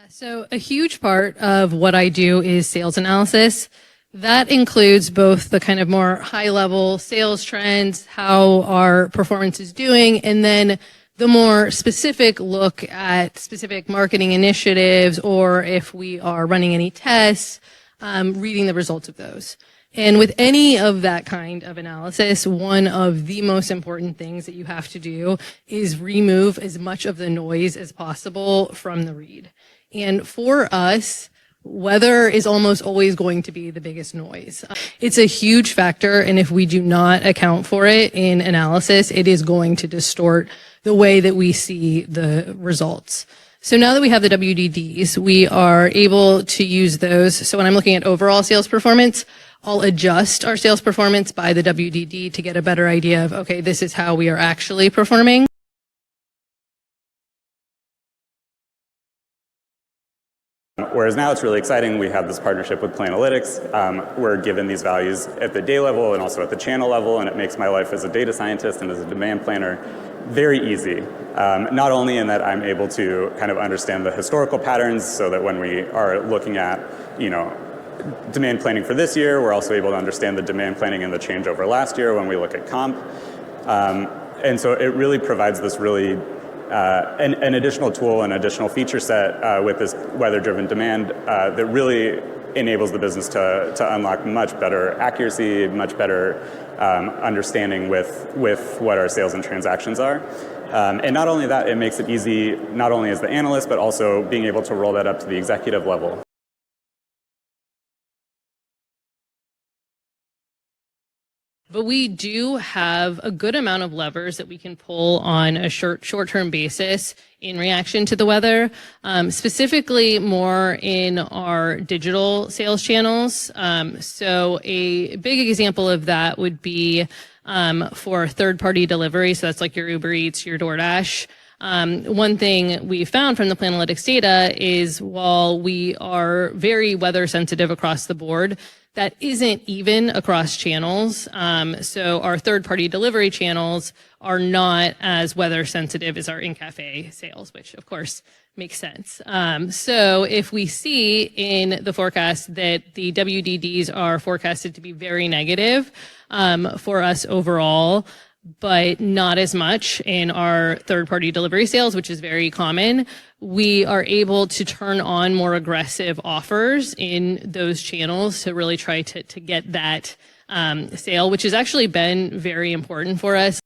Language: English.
So a huge part of what I do is sales analysis. That includes both the kind of more high-level sales trends, how our performance is doing, and then the more specific look at specific marketing initiatives, or if we are running any tests, reading the results of those. And with any of that kind of analysis, one of the most important things that you have to do is remove as much of the noise as possible from the read. And for us, weather is almost always going to be the biggest noise. It's a huge factor, and if we do not account for it in analysis, it is going to distort the way that we see the results. So now that we have the WDDs, we are able to use those. So when I'm looking at overall sales performance, I'll adjust our sales performance by the WDD to get a better idea of, okay, this is how we are actually performing. Whereas now it's really exciting, we have this partnership with Planalytics. We're given these values at the day level and also at the channel level, and it makes my life as a data scientist and as a demand planner very easy. Not only in that I'm able to kind of understand the historical patterns so that when we are looking at, demand planning for this year, we're also able to understand the demand planning and the change over last year when we look at comp. And so it really provides this really an additional tool, an additional feature set with this weather-driven demand that really enables the business to unlock much better accuracy, much better understanding with what our sales and transactions are. And not only that, it makes it easy, not only as the analyst, but also being able to roll that up to the executive level. But we do have a good amount of levers that we can pull on a short-term basis in reaction to the weather, specifically more in our digital sales channels. So a big example of that would be for third-party delivery. So that's like your Uber Eats, your DoorDash. One thing we found from the Planalytics data is while we are very weather sensitive across the board, that isn't even across channels. So our third-party delivery channels are not as weather sensitive as our in-cafe sales, which of course makes sense. So if we see in the forecast that the WDDs are forecasted to be very negative for us overall, but not as much in our third-party delivery sales, which is very common, we are able to turn on more aggressive offers in those channels to really try to get that sale, which has actually been very important for us.